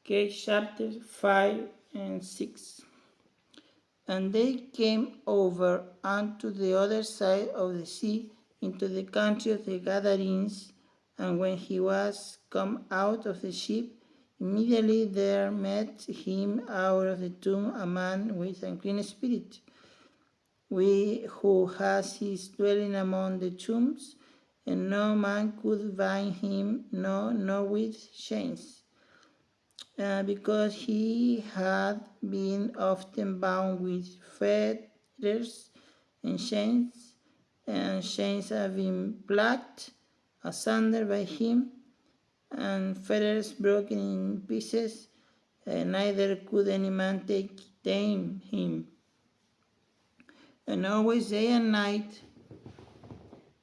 Okay, chapter 5 and 6. And they came over unto the other side of the sea, into the country of the Gadarenes. And when he was come out of the ship, immediately there met him out of the tomb a man with unclean spirit, who has his dwelling among the tombs, and no man could bind him, no with chains, because he had been often bound with fetters and chains have been plucked asunder by him, and fetters broken in pieces, neither could any man tame him. And always day and night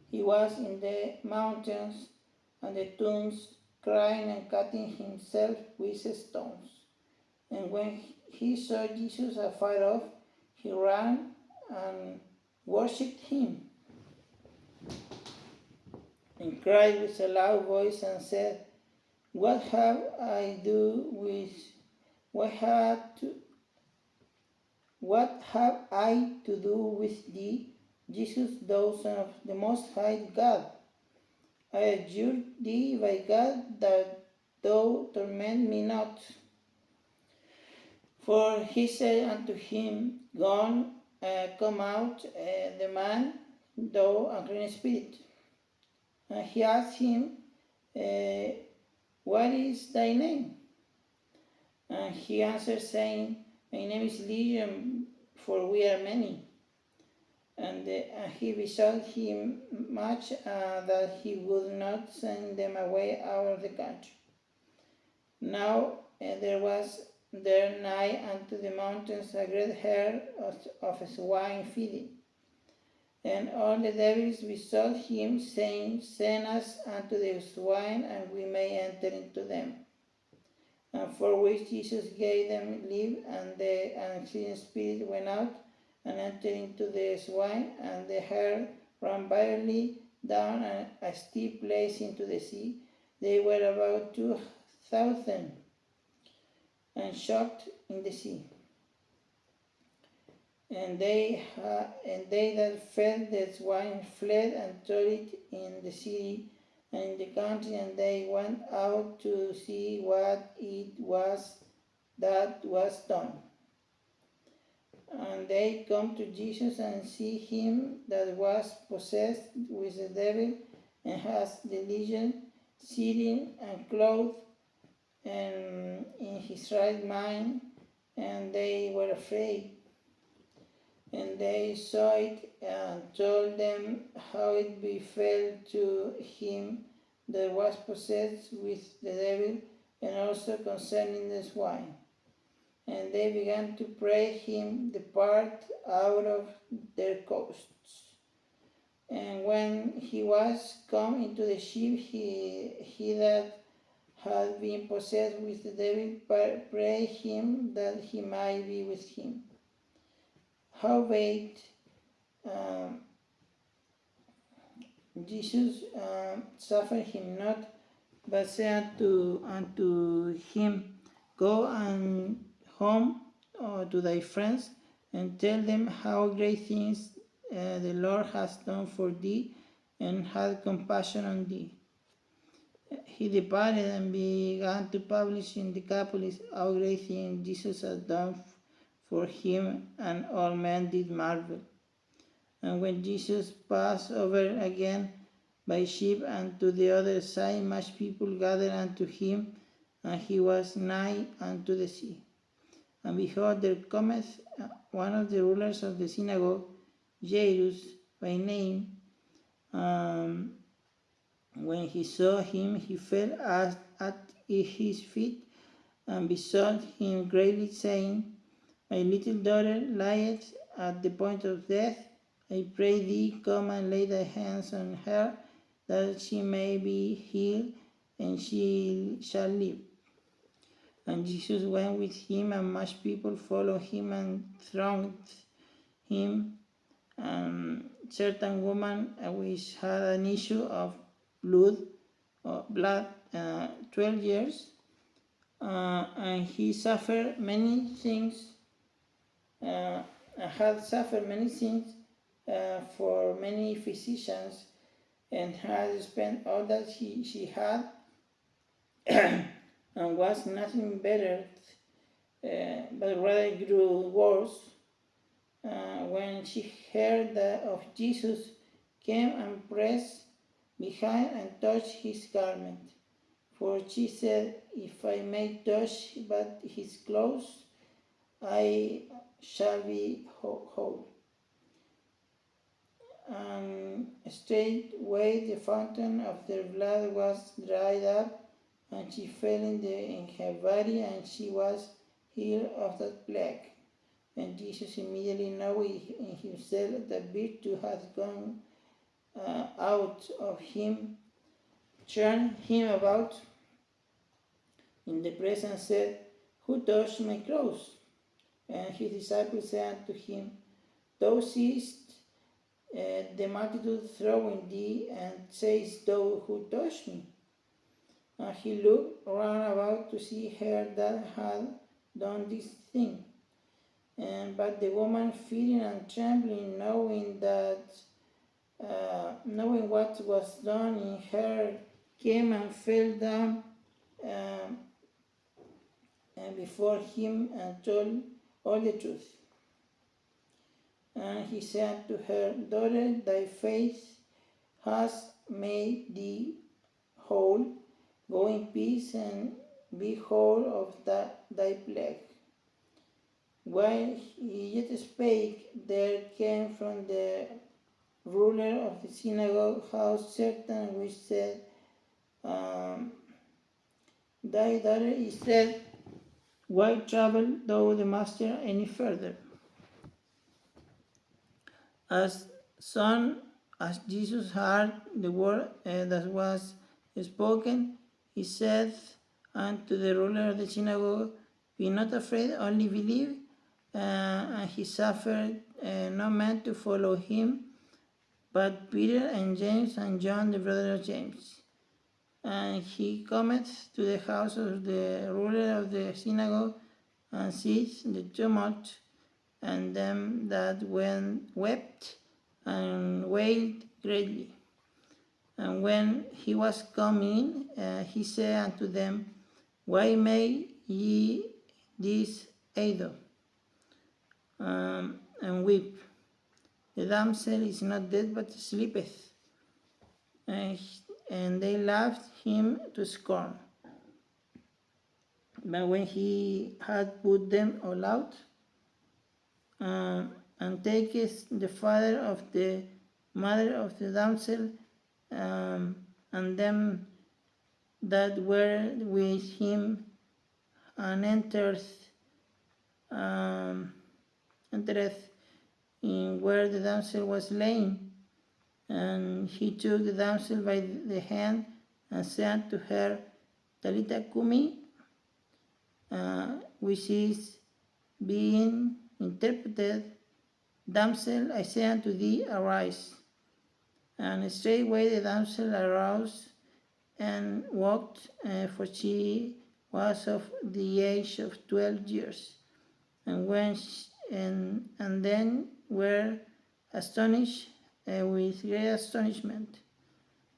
he was in the mountains and the tombs, crying and cutting himself with stones. And when he saw Jesus afar off, he ran and worshipped him, and cried with a loud voice and said, What have I do with what have I to do with thee, Jesus, thou Son of the Most High God? I adjure thee by God that thou torment me not. For he said unto him, Gone, come out, the man, thou unclean spirit. And he asked him, What is thy name? And he answered, saying, My name is Legion, for we are many. And he besought him much that he would not send them away out of the country. Now there was there nigh unto the mountains a great herd of swine feeding. And all the devils besought him, saying, Send us unto the swine, and we may enter into them. And for which Jesus gave them leave, and the unclean spirit went out and entered into the swine, and the herd ran violently down a steep place into the sea. They were about 2,000, and shocked in the sea. And they that fed the swine fled and told it in the city and in the country, and they went out to see what it was that was done. And they come to Jesus and see him that was possessed with the devil and has the legion, sitting and clothed and in his right mind, and they were afraid. And they saw it and told them how it befell to him that was possessed with the devil, and also concerning the swine. And they began to pray him depart out of their coasts. And when he was come into the ship, he that had been possessed with the devil prayed him that he might be with him. Howbeit, Jesus suffered him not, but said unto him, Go and home to thy friends, and tell them how great things the Lord has done for thee, and had compassion on thee. He departed and began to publish in Decapolis how great things Jesus had done for him, and all men did marvel. And when Jesus passed over again by ship unto the other side, much people gathered unto him, and he was nigh unto the sea. And behold, there cometh one of the rulers of the synagogue, Jairus by name. When he saw him, he fell at his feet and besought him greatly, saying, My little daughter lieth at the point of death. I pray thee, come and lay thy hands on her, that she may be healed, and she shall live. And Jesus went with him, and much people followed him and thronged him. And certain woman which had an issue of blood 12 years, and he suffered many things, had suffered many things for many physicians, and had spent all that she had, and was nothing better, but rather grew worse. When she heard that of Jesus, came and pressed behind and touched his garment. For she said, if I may touch but his clothes, I shall be whole. And straightway the fountain of their blood was dried up, and she fell in her body, and she was healed of that plague. And Jesus, immediately knowing in himself that virtue had gone out of him, turned him about in the press and said, who touched my clothes? And his disciples said unto him, thou seest the multitude throwing thee, and sayest thou, who touched me? And he looked round about to see her that had done this thing. But the woman, fearing and trembling, knowing what was done in her, came and fell down before him and told all the truth. And he said to her, daughter, thy faith has made thee whole. Go in peace and be whole of thy plague. While he yet spake, there came from the ruler of the synagogue house certain which said, thy daughter is dead, why trouble thou the master any further? As soon as Jesus heard the word that was spoken, he said unto the ruler of the synagogue, be not afraid, only believe. And he suffered no man to follow him, but Peter and James and John, the brother of James. And he cometh to the house of the ruler of the synagogue, and sees the tumult, and them that wept and wailed greatly. And when he was come in, he said unto them, why make ye this idle, and weep? The damsel is not dead, but sleepeth. And they laughed him to scorn. But when he had put them all out, and taketh the father of the mother of the damsel, and them that were with him, and entereth in where the damsel was lain. And he took the damsel by the hand, and said to her, Talitha cumi, which is being interpreted, damsel, I say unto thee, arise. And straightway the damsel arose and walked, for she was of the age of 12 years. And then were astonished with great astonishment.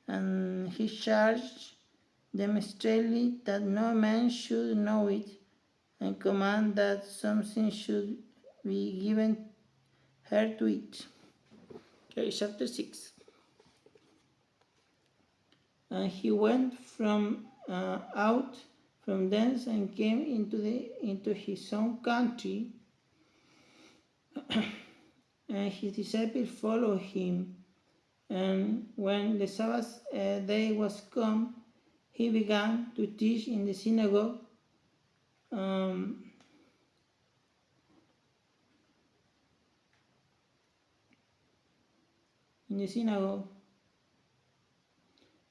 And he charged them straitly that no man should know it, and command that something should be given her to eat. Okay, chapter 6. And he went out from thence and came into his own country, and his disciples followed him. And when the Sabbath day was come, he began to teach in the synagogue.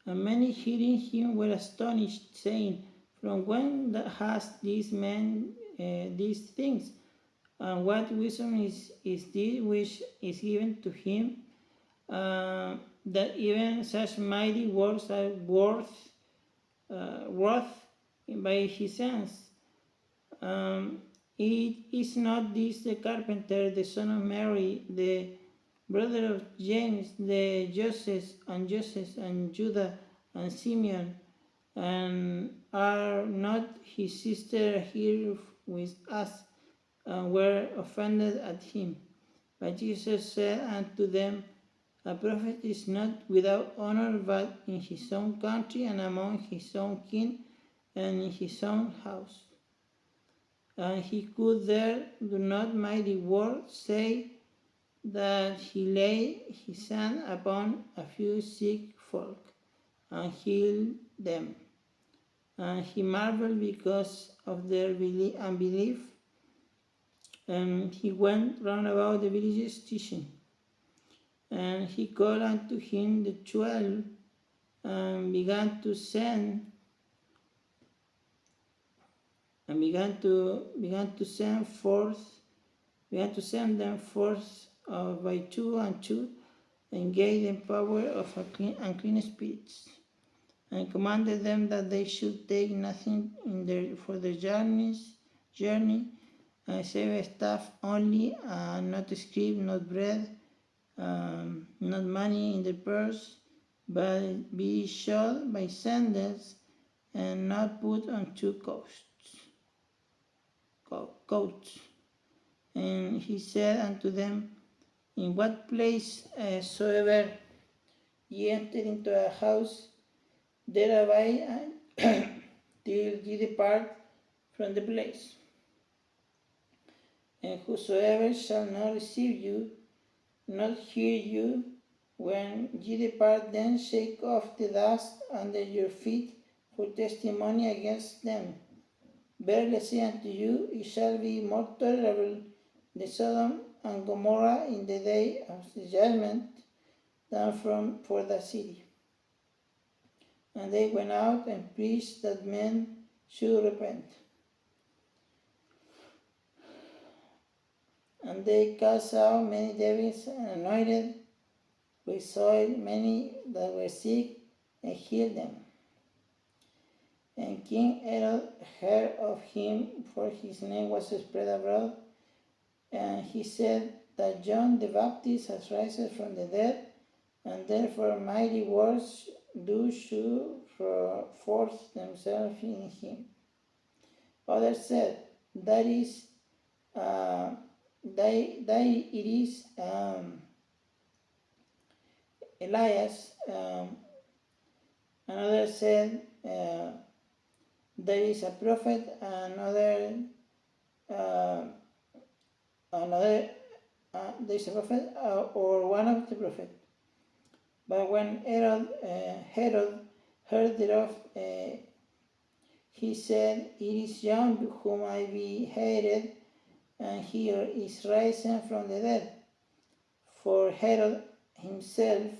And many hearing him were astonished, saying, from when has this man these things? And what wisdom is this which is given to him, that even such mighty works are wrought by his hands? Is not this the carpenter, the son of Mary, the brother of James, the Joseph and Judah and Simeon, and are not his sisters here with us? And were offended at him. But Jesus said unto them, a prophet is not without honor but in his own country and among his own kin and in his own house. And he could there do not mighty works, say that he laid his hand upon a few sick folk and healed them. And he marveled because of their unbelief. And he went round about the villages teaching. And he called unto him the 12 and began to send them forth by two and two, and gave them power of unclean spirits, and commanded them that they should take nothing for their journey, save a staff only, not scrip, not bread, not money in the purse, but be shod by sandals, and not put on two coats. And he said unto them, in what place soever ye enter into a house, there abide till ye depart from the place. And whosoever shall not receive you, not hear you, when ye depart, then shake off the dust under your feet for testimony against them. Verily I say unto you, it shall be more tolerable the Sodom and Gomorrah in the day of the judgment than for the city. And they went out and preached that men should repent. And they cast out many devils and anointed with oil many that were sick, and healed them. And King Herod heard of him, for his name was spread abroad, and he said that John the Baptist has risen from the dead, and therefore mighty works do shew forth themselves in him. Others said, that it is Elias. Another said, there is a prophet, there is a prophet or one of the prophets. But when Herod heard thereof, he said, it is John whom I beheaded, and he is risen from the dead. For Herod himself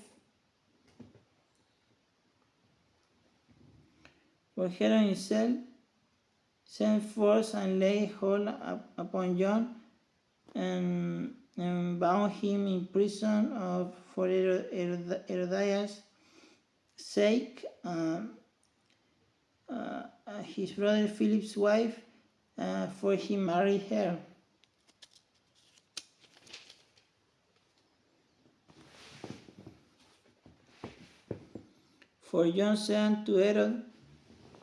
sent forth and laid hold upon John, and bound him in prison for Herodias' sake, his brother Philip's wife, for he married her. For John said unto Herod,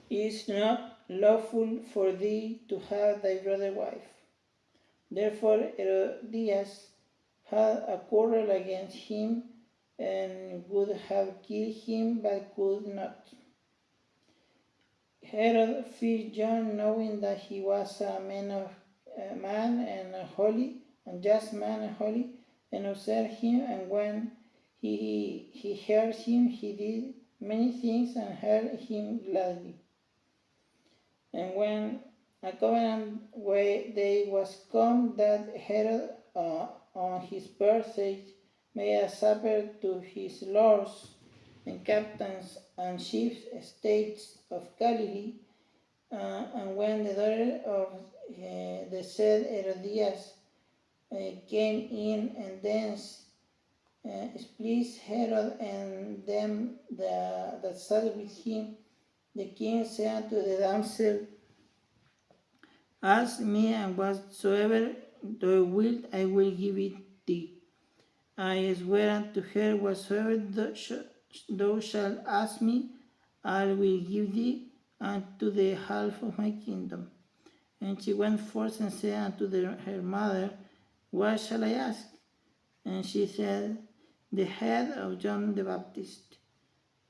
it is not lawful for thee to have thy brother's wife. Therefore Herodias had a quarrel against him, and would have killed him, but could not. Herod feared John, knowing that he was a man and holy, and just man and holy, and observed him, and when he heard him, he did many things and heard him gladly. And when a covenant day was come, that Herod on his birthday made a supper to his lords and captains and chief estates of Galilee, and when the daughter of the said Herodias came in and danced, pleased Herod and them that sat with him, the king said unto the damsel, Ask me, and whatsoever thou wilt, I will give it thee. I swear unto her, whatsoever thou shalt ask me, I will give thee unto the half of my kingdom. And she went forth and said unto her mother, What shall I ask? And she said, The head of John the Baptist.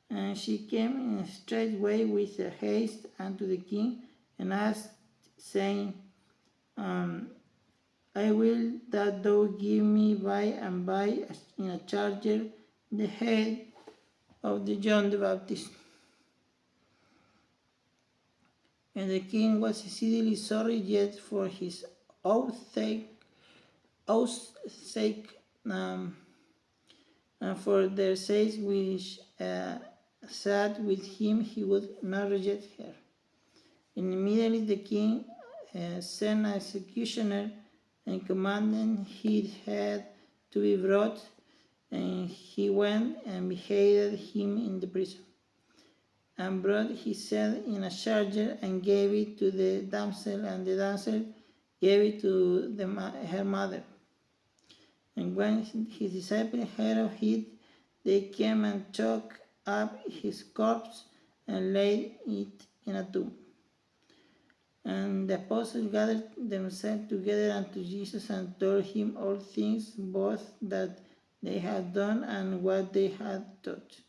And she came in straightway with haste unto the king, and asked, saying, I will that thou give me by and by in a charger the head of the John the Baptist. And the king was exceedingly sorry, yet for his oath's sake, and for their sakes which sat with him, he would not reject her. And immediately the king sent an executioner and commanded his head to be brought, and he went and beheaded him in the prison, and brought his head in a charger and gave it to the damsel, and the damsel gave it to her mother. And when his disciples heard of it, they came and took up his corpse and laid it in a tomb. And the apostles gathered themselves together unto Jesus and told him all things, both that they had done and what they had taught.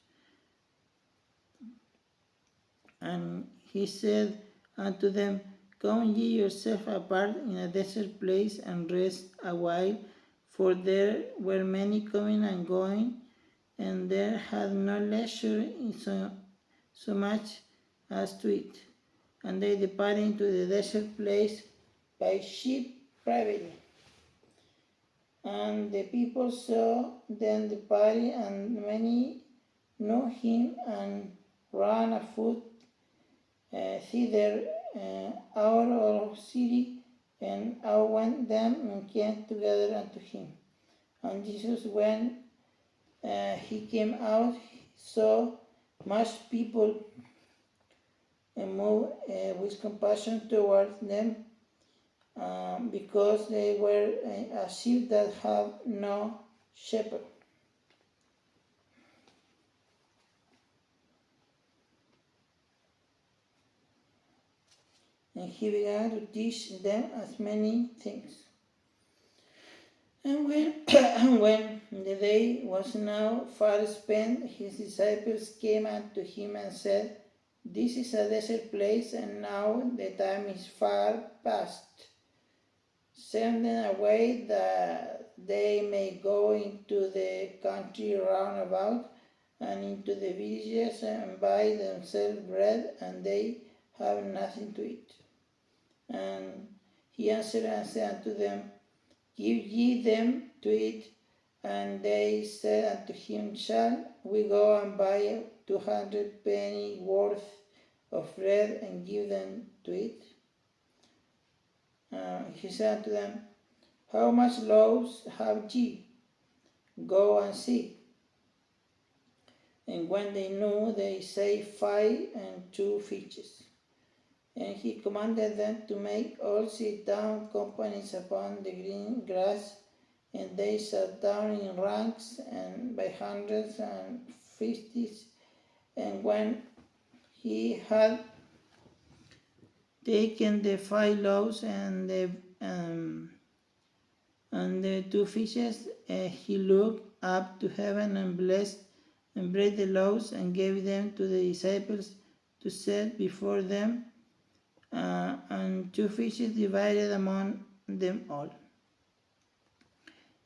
And he said unto them, Come ye yourselves apart in a desert place and rest a while, for there were many coming and going, and there had no leisure so much as to eat. And they departed into the desert place by ship privately. And the people saw them departing, and many knew him, and ran afoot thither out of city, and outwent them, and came together unto him. And Jesus, when he came out, saw much people, and moved with compassion towards them, because they were a sheep that have no shepherd. And he began to teach them as many things. And when the day was now far spent, his disciples came unto him and said, This is a desert place, and now the time is far past. Send them away that they may go into the country round about, and into the villages, and buy themselves bread, and they have nothing to eat. And he answered and said unto them, Give ye them to eat. And they said unto him, Shall we go and buy 200 penny worth of bread and give them to eat? He said unto them, How much loaves have ye? Go and see. And when they knew, they said, 5 and 2 fishes. And he commanded them to make all sit down companies upon the green grass, and they sat down in ranks and by hundreds and fifties. And when he had taken the 5 loaves and the 2 fishes, he looked up to heaven and blessed, and brake the loaves and gave them to the disciples to set before them, and 2 fishes divided among them all.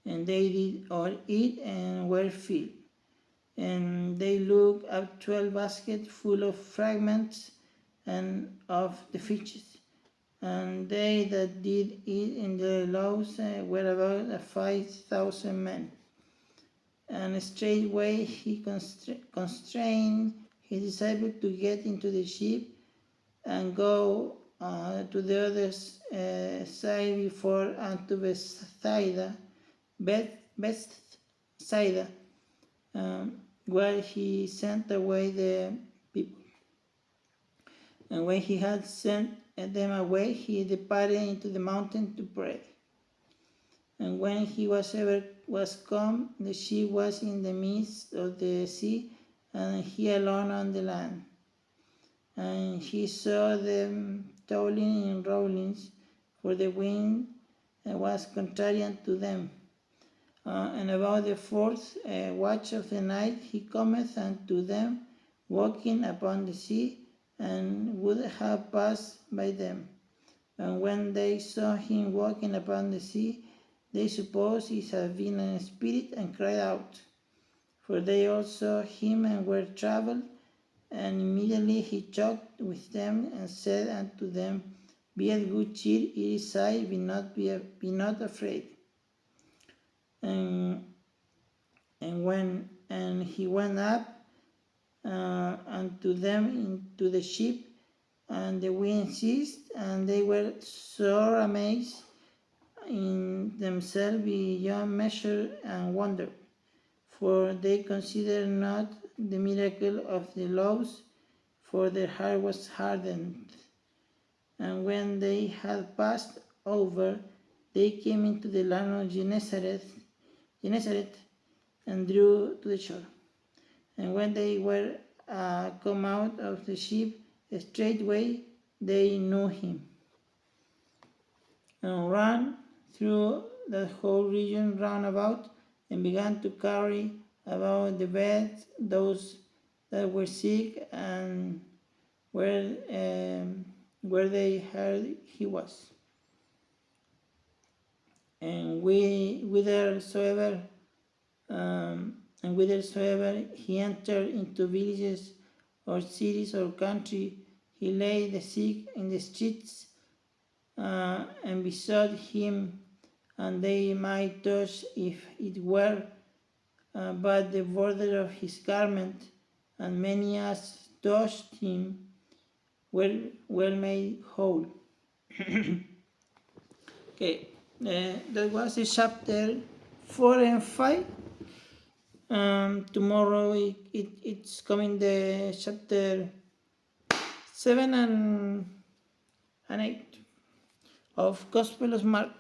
And they did all eat and were filled. And they looked up 12 baskets full of fragments and of the fishes. And they that did eat in the loaves were about 5,000 men. And straightway he constrained his disciples to get into the ship and go to the other side before unto Bethsaida, where he sent away the people. And when he had sent them away, he departed into the mountain to pray. And when he was come, the ship was in the midst of the sea, and he alone on the land. And he saw them toiling in rollings, for the wind was contrary unto them. And about the fourth watch of the night he cometh unto them, walking upon the sea, and would have passed by them. And when they saw him walking upon the sea, they supposed it had been a spirit, and cried out. For they all saw him and were troubled. And immediately he talked with them, and said unto them, Be of good cheer, it is I, be not afraid. And he went up unto them into the ship, and the wind ceased, and they were sore amazed in themselves beyond measure, and wondered, for they considered not the miracle of the loaves, for their heart was hardened. And when they had passed over, they came into the land of Gennesaret, and drew to the shore. And when they were come out of the ship, straightway they knew him, and ran through that whole region round about, and began to carry about the beds those that were sick, and where they heard he was. And whithersoever he entered into villages or cities or country, he laid the sick in the streets, and besought him, and they might touch, if it were but the border of his garment. And many as touched him were made whole. Okay, that was the chapter 4 and 5. Tomorrow it's coming the chapter 7 and 8 of Gospel of Mark.